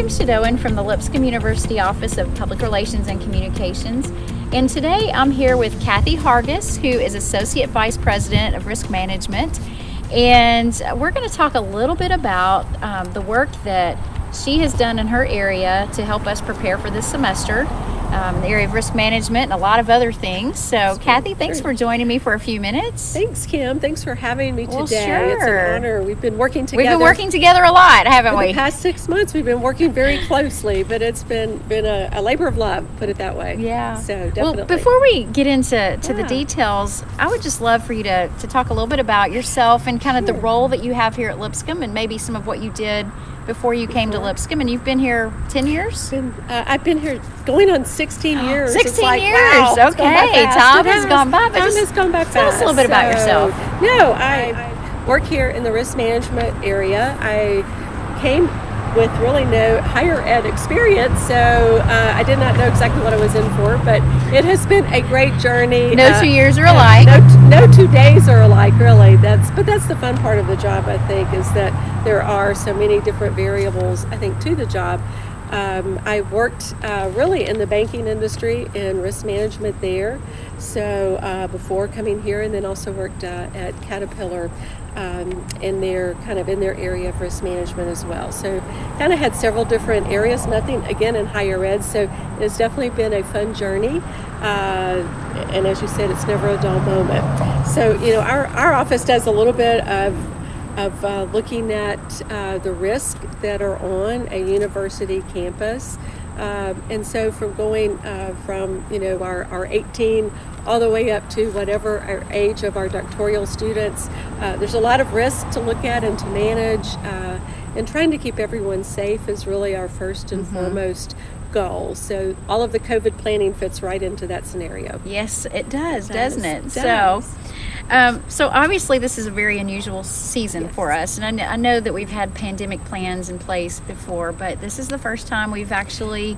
Kim Shadoan from the Lipscomb University Office of Public Relations and Communications. And today I'm here with Kathy Hargis, who is Associate Vice President of Risk Management. And we're going to talk a little bit about the work that she has done in her area to help us prepare for this semester. In the area of risk management and a lot of other things. So, Kathy, thanks for joining me for a few minutes. Thanks, Kim. Thanks for having me today. Well, sure. It's an honor. We've been working together. We've been working together a lot, haven't we? For the past 6 months, we've been working very closely, but it's been a labor of love, put it that way. Yeah. So, definitely. Well, before we get into the details, I would just love for you to talk a little bit about yourself and kind of the role that you have here at Lipscomb and maybe some of what you did before you came to Lipscomb. And you've been here 10 years? I've been here going on 16 years. 16 like, years. Wow, Okay. Time has gone by. Time has gone by fast. Tell us a little bit about yourself. No, I work here in the risk management area. I came with really no higher ed experience, so I did not know exactly what I was in for, but it has been a great journey. No 2 years are alike. No 2 days are alike, really. That's the fun part of the job, I think, is that there are so many different variables, I think, to the job. I worked really in the banking industry in risk management there, so before coming here, and then also worked at Caterpillar in their area of risk management as well. So kind of had several different areas, nothing again in higher ed, so it's definitely been a fun journey. And as you said, it's never a dull moment. So, our office does a little bit of looking at the risk that are on a university campus. And so from going from our 18 all the way up to whatever our age of our doctoral students, there's a lot of risk to look at and to manage, and trying to keep everyone safe is really our first and foremost goal. So all of the COVID planning fits right into that scenario. Yes, it does, doesn't it? It does. So obviously this is a very unusual season for us, and I know that we've had pandemic plans in place before, but this is the first time we've actually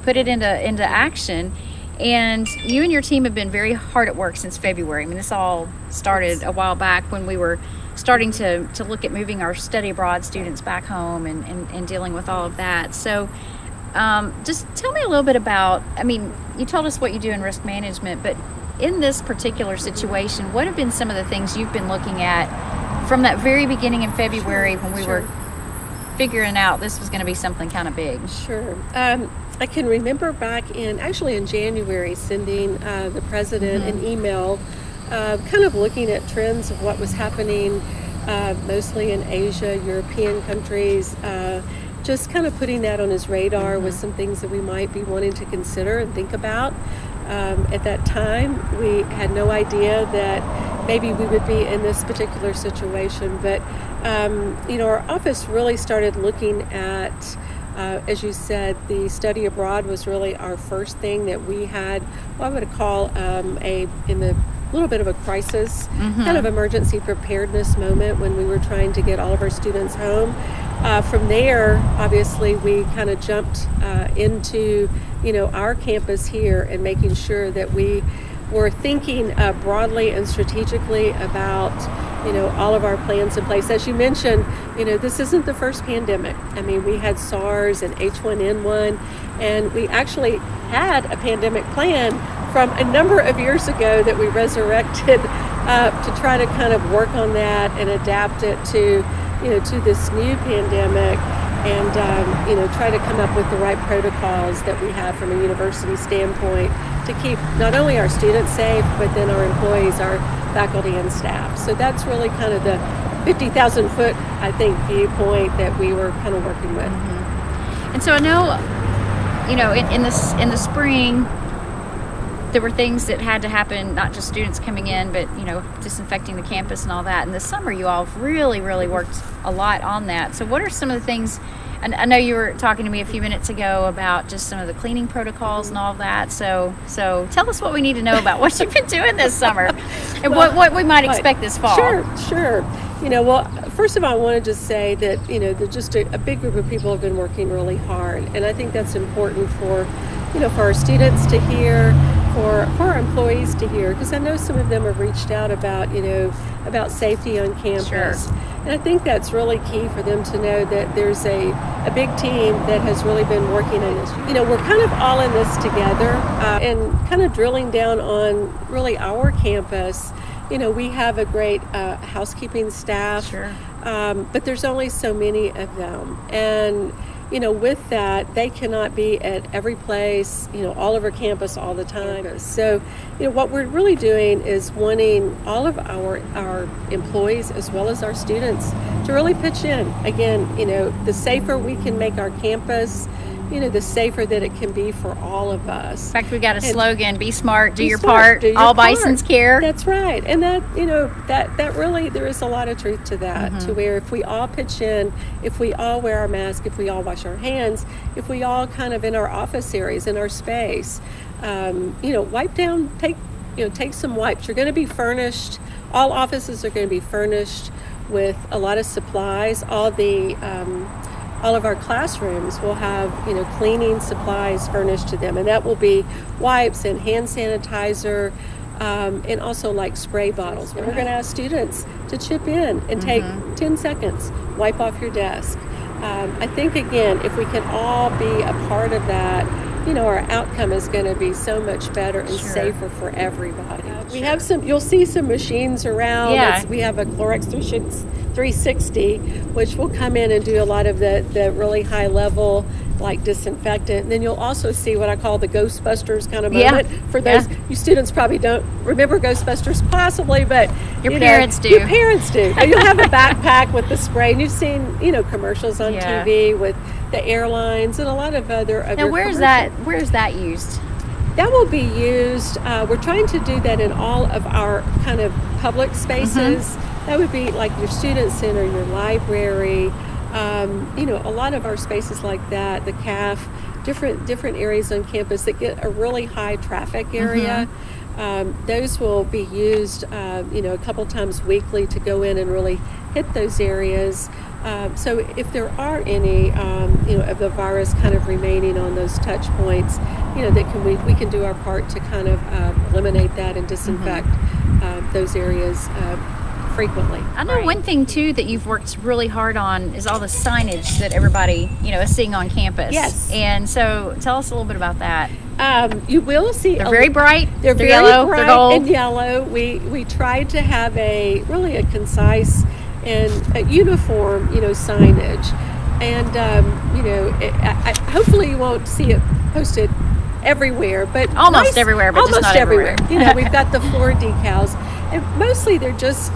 put it into action. And you and your team have been very hard at work since February. I mean, this all started a while back when we were starting to look at moving our study abroad students back home and dealing with all of that. So just tell me a little bit about, you told us what you do in risk management, but in this particular situation, what have been some of the things you've been looking at from that very beginning in February when we were figuring out this was going to be something kind of big? Sure. I can remember back in January sending the president an email kind of looking at trends of what was happening mostly in Asia, European countries, just kind of putting that on his radar with some things that we might be wanting to consider and think about. At that time, we had no idea that maybe we would be in this particular situation, but our office really started looking at, as you said, the study abroad was really our first thing that we had, what I would call in the little bit of a crisis, kind of emergency preparedness moment when we were trying to get all of our students home. From there, obviously, we kind of jumped into, our campus here and making sure that we were thinking broadly and strategically about, all of our plans in place. As you mentioned, this isn't the first pandemic. We had SARS and H1N1, and we actually had a pandemic plan from a number of years ago that we resurrected to try to kind of work on that and adapt it to this new pandemic, and try to come up with the right protocols that we have from a university standpoint to keep not only our students safe, but then our employees, our faculty and staff. So that's really kind of the 50,000 foot, I think, viewpoint that we were kind of working with. And so I know, in the spring, there were things that had to happen, not just students coming in, but, disinfecting the campus and all that. In the summer, you all have really, really worked a lot on that. So what are some of the things, and I know you were talking to me a few minutes ago about just some of the cleaning protocols and all of that. So tell us what we need to know about what you've been doing this summer and what we might expect this fall. Sure. Well, first of all, I want to just say that, that just a big group of people have been working really hard. And I think that's important for, for our students to hear, for our employees to hear, because I know some of them have reached out about, about safety on campus. Sure. And I think that's really key for them to know that there's a big team that has really been working on this. We're kind of all in this together, and kind of drilling down on really our campus. We have a great housekeeping staff, Sure. But there's only so many of them. And with that, they cannot be at every place, all over campus all the time. So, what we're really doing is wanting all of our employees as well as our students to really pitch in. Again, the safer we can make our campus, the safer that it can be for all of us. In fact, we got a slogan: "Be smart, do Be your smart, part. do your All part." Bisons care." That's right, and that that really, there is a lot of truth to that. To where if we all pitch in, if we all wear our mask, if we all wash our hands, if we all kind of in our office areas, in our space, wipe down, take some wipes. You're going to be furnished. All offices are going to be furnished with a lot of supplies. All of our classrooms will have, cleaning supplies furnished to them, and that will be wipes and hand sanitizer, and also like spray bottles. We're going to ask students to chip in and take 10 seconds, wipe off your desk. I think, again, if we can all be a part of that, our outcome is going to be so much better and safer for everybody. We have you'll see some machines around. Yeah. We have a Clorox 360, which will come in and do a lot of the really high level, like disinfectant. And then you'll also see what I call the Ghostbusters kind of moment. For those, you students probably don't remember Ghostbusters possibly, but your parents do. Your parents do. And you'll have a backpack with the spray, and you've seen, commercials on TV with the airlines and a lot of other Now, where's that used? That will be used. We're trying to do that in all of our kind of public spaces. That would be like your student center, your library, a lot of our spaces like that, the CAF, different areas on campus that get a really high traffic area. Those will be used, a couple times weekly to go in and really hit those areas. So if there are any, of the virus kind of remaining on those touch points, we can do our part to kind of eliminate that and disinfect those areas frequently. I know one thing too that you've worked really hard on is all the signage that everybody, is seeing on campus. Yes. And so tell us a little bit about that. You will see. They're very bright. They're very yellow. bright They're gold. and yellow. We tried to have a concise and a uniform, signage. And, hopefully you won't see it posted everywhere, but almost everywhere, but almost just not everywhere. We've got the floor decals, and mostly they're just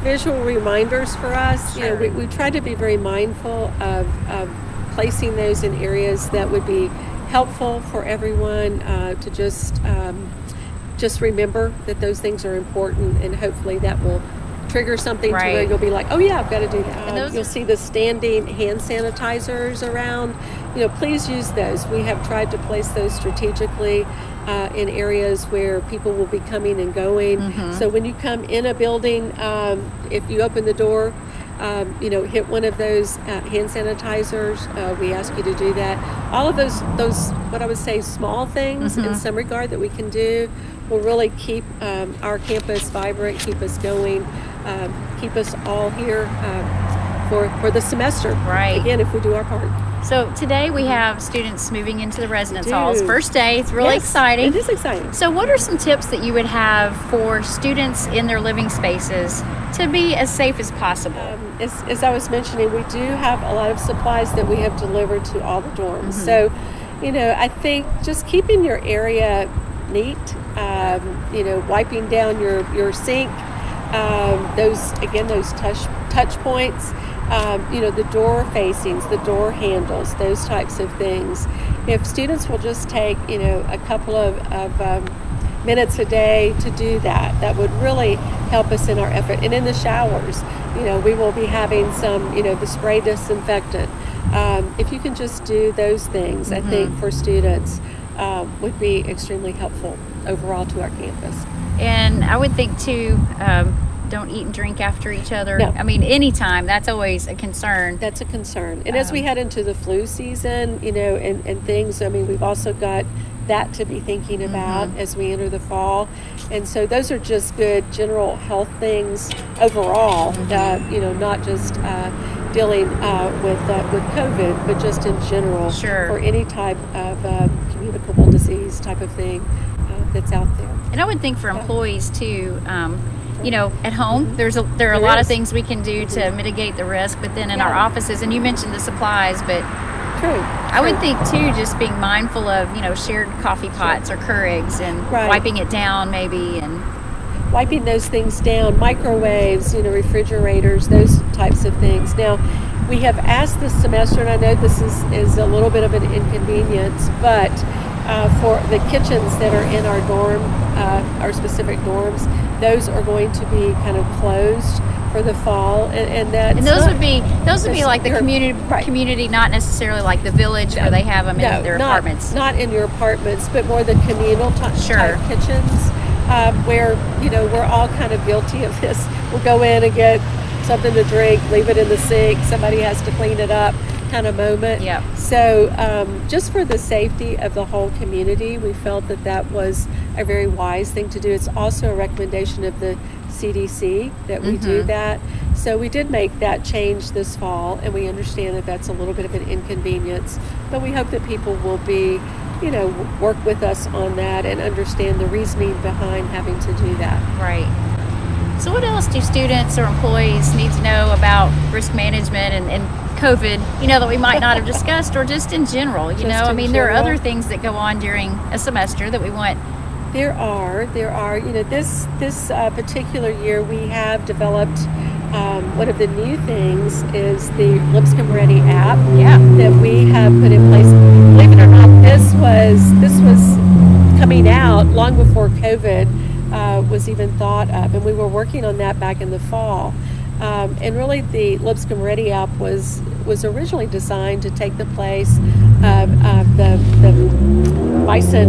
visual reminders for us. Sure. We try to be very mindful of placing those in areas that would be helpful for everyone to just remember that those things are important, and hopefully that will trigger something to where you'll be like, oh yeah, I've got to do that. You'll see the standing hand sanitizers around. Please use those. We have tried to place those strategically in areas where people will be coming and going. So when you come in a building, if you open the door, hit one of those hand sanitizers. We ask you to do that. All of those what I would say small things in some regard that we can do will really keep our campus vibrant, keep us going, keep us all here for the semester. Right. Again, if we do our part. So today we have students moving into the residence halls. First day. It's really exciting. It is exciting. So what are some tips that you would have for students in their living spaces to be as safe as possible? As I was mentioning, we do have a lot of supplies that we have delivered to all the dorms. So, I think just keeping your area neat, wiping down your sink, those touch points, the door facings, the door handles, those types of things. If students will just take, a couple of minutes a day to do that, that would really help us in our effort. And in the showers, we will be having some, the spray disinfectant. If you can just do those things, I think for students would be extremely helpful overall to our campus. And I would think too, don't eat and drink after each other. No. I mean, anytime, that's always a concern. That's a concern. And as we head into the flu season, and things, I mean, we've also got that to be thinking about as we enter the fall. And so those are just good general health things overall, not just dealing with COVID, but just in general for any type of communicable disease type of thing that's out there. And I would think for employees too, at home, there are a lot of things we can do to mitigate the risk, but then in our offices, and you mentioned the supplies, but I would think too, just being mindful of, shared coffee pots or Keurigs and wiping it down maybe, and wiping those things down, microwaves, refrigerators, those types of things. Now, we have asked this semester, and I know this is a little bit of an inconvenience, but for the kitchens that are in our dorm, our specific dorms, those are going to be kind of closed for the fall, and those would be like the community, not necessarily like the village where they have them in their apartments. Not in your apartments, but more the communal type kitchens, where we're all kind of guilty of this. We'll go in and get something to drink, leave it in the sink, somebody has to clean it up kind of moment. So just for the safety of the whole community, we felt that was a very wise thing to do. It's also a recommendation of the CDC that we do that. So we did make that change this fall, and we understand that that's a little bit of an inconvenience, but we hope that people will be, work with us on that and understand the reasoning behind having to do that. Right. So what else do students or employees need to know about risk management and COVID, that we might not have discussed, or just in general, there are other things that go on during a semester that we want. There are, this particular year we have developed, one of the new things is the Lipscomb Ready app that we have put in place. Believe it or not, this was coming out long before COVID was even thought of, and we were working on that back in the fall. And really the Lipscomb Ready app was originally designed to take the place of the Bison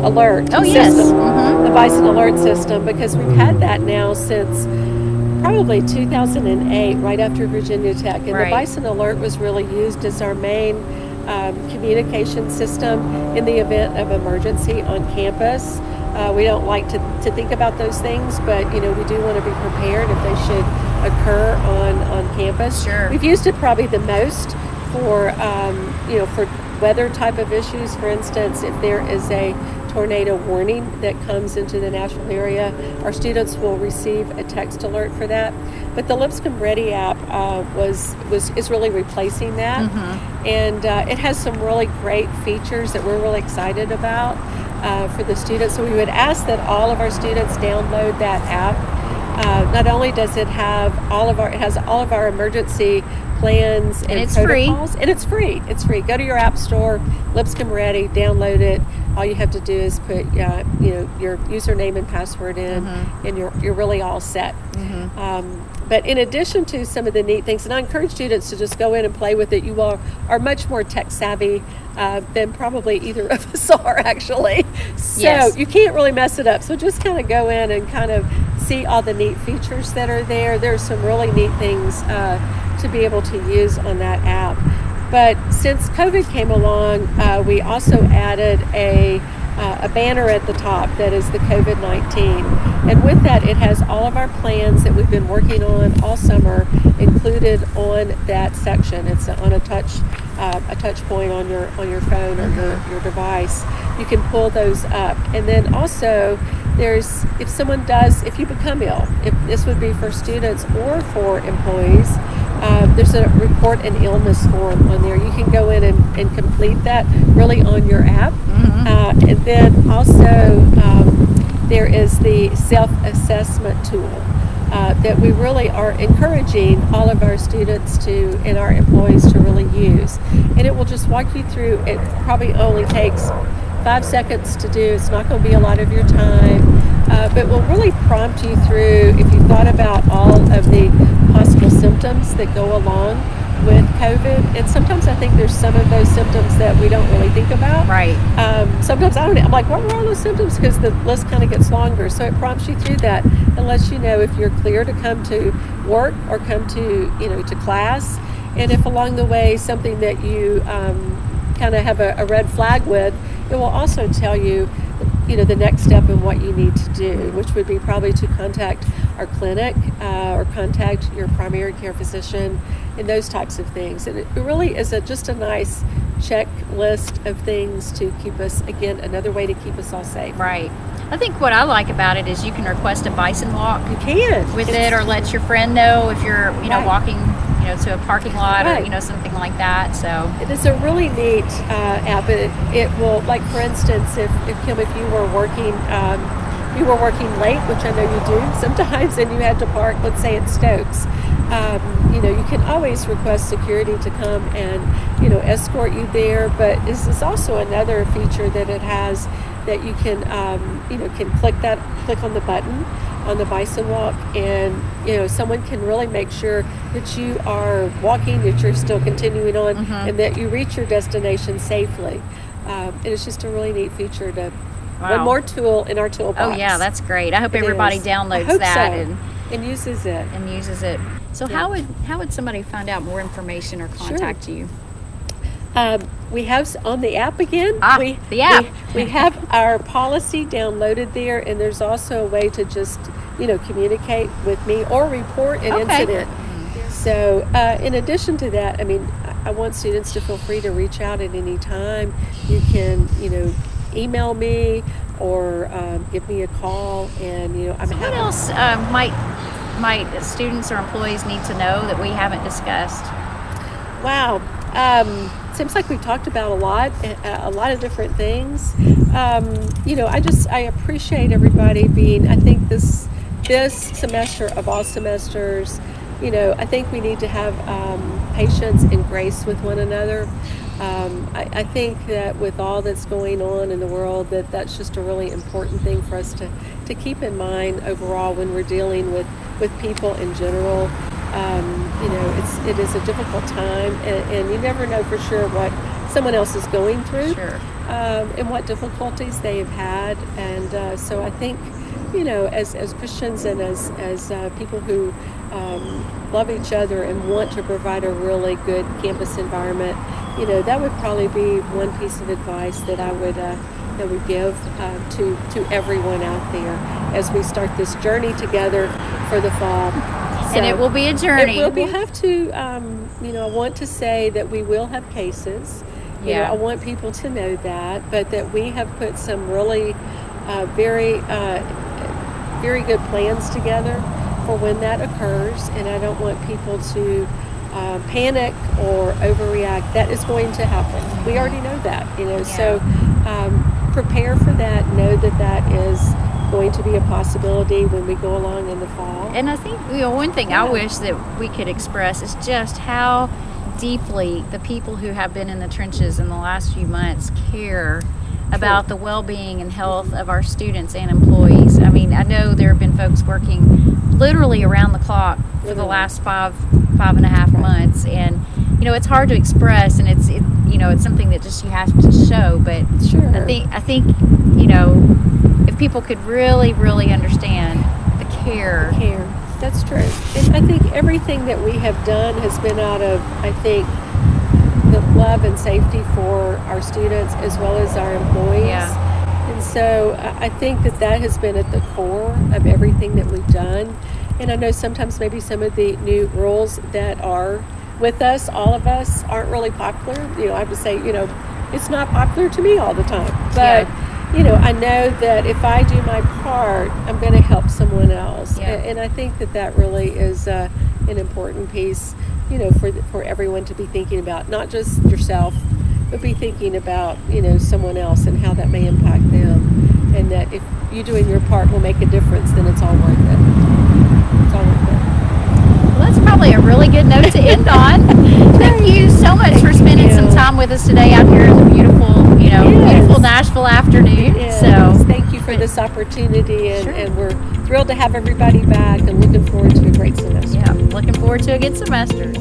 alert system, the Bison alert system, because we've had that now since probably 2008, right after Virginia Tech. And the Bison alert was really used as our main communication system in the event of emergency on campus. We don't like to think about those things, but we do want to be prepared if they should occur on campus. We've used it probably the most for for weather type of issues. For instance, if there is a tornado warning that comes into the Nashville area, our students will receive a text alert for that. But the Lipscomb Ready app is really replacing that, and it has some really great features that we're really excited about for the students. So we would ask that all of our students download that app. Not only does it have it has all of our emergency plans and it's protocols, and it's free. It's free. Go to your app store, Lipscomb Ready, download it. All you have to do is put your username and password in, and you're really all set. But in addition to some of the neat things, and I encourage students to just go in and play with it. You all are much more tech savvy than probably either of us are, actually. So you can't really mess it up. So just kind of go in and kind of see all the neat features that are there. There's some really neat things to be able to use on that app. But since COVID came along, we also added a banner at the top that is the COVID-19. And with that, it has all of our plans that we've been working on all summer included on that section. It's on a touch point on your phone or your device. You can pull those up. And then also, if you become ill, if this would be for students or for employees, there's a report an illness form on there. You can go in and complete that really on your app. And then also there is the self-assessment tool that we really are encouraging all of our students and our employees to really use. And it will just walk you through. It probably only takes 5 seconds to do. It's not going to be a lot of your time, but will really prompt you through, if you thought about all of the possible symptoms that go along with COVID. And sometimes I think there's some of those symptoms that we don't really think about. Sometimes I'm like, what were all those symptoms? Because the list kind of gets longer. So it prompts you through that and lets you know if you're clear to come to work or come to, to class. And if along the way something that you kind of have a red flag with, it will also tell you, the next step in what you need to do, which would be probably to contact our clinic or contact your primary care physician and those types of things. And it really is just a nice checklist of things to keep us, again, another way to keep us all safe. Right. I think what I like about it is you can request a Bison Walk. You can. With it, or let your friend know if you're, Right. walking, to a parking lot Right. or, something like that. So It is a really neat app. It will, like for instance, if Kim, if you were working late, which I know you do sometimes, and you had to park, let's say at Stokes, you can always request security to come and, escort you there. But this is also another feature that it has, that you can, can click on the button on the Bison Walk, and someone can really make sure that you are walking, that you're still continuing on, and that you reach your destination safely. And it's just a really neat feature to one more tool in our toolbox. Oh yeah, that's great. I hope It everybody is. downloads I hope that so. And uses it. and uses it. So Yeah. how would somebody find out more information or contact you? We have on the app again. The app. We have our policy downloaded there, and there's also a way to just communicate with me or report an incident. So in addition to that, I want students to feel free to reach out at any time. You can email me or give me a call, and I'm What else might students or employees need to know that we haven't discussed? Wow. Seems like we've talked about a lot of different things. I appreciate everybody being, I think this semester of all semesters, I think we need to have patience and grace with one another. I think that with all that's going on in the world, that's just a really important thing for us to keep in mind overall when we're dealing with people in general. It is a difficult time, and you never know for sure what someone else is going through, and what difficulties they have had. And so I think, as Christians and as people who love each other and want to provide a really good campus environment, that would probably be one piece of advice that I would give to everyone out there as we start this journey together for the fall. And it will be a journey. We have to, I want to say that we will have cases. I want people to know that, but that we have put some really very good plans together for when that occurs, and I don't want people to panic or overreact. That is going to happen. We already know that, so prepare for that. Know that is going to be a possibility when we go along in the fall. And I think one thing I wish that we could express is just how deeply the people who have been in the trenches in the last few months care about the well-being and health of our students and employees. I know there have been folks working literally around the clock for the last five and a half months, and it's hard to express, and it's something that just you have to show. But I think if people could really understand the care. That's true. And I think everything that we have done has been out of, I think, the love and safety for our students as well as our employees. And so I think that has been at the core of everything that we've done. And I know sometimes maybe some of the new rules that are with us, all of us, aren't really popular. I have to say, it's not popular to me all the time. But I know that if I do my part, I'm going to help someone else. And I think that really is an important piece, for everyone to be thinking about, not just yourself, but be thinking about, someone else and how that may impact them. And that if you doing your part will make a difference, then it's all worth it. It's all worth it. Well, that's probably a really good note to end on. Thank you so much for spending some time with us today out here in the beautiful, beautiful Nashville afternoon. So thank you for this opportunity, and we're thrilled to have everybody back and looking forward to a great semester. Yeah, looking forward to a good semester.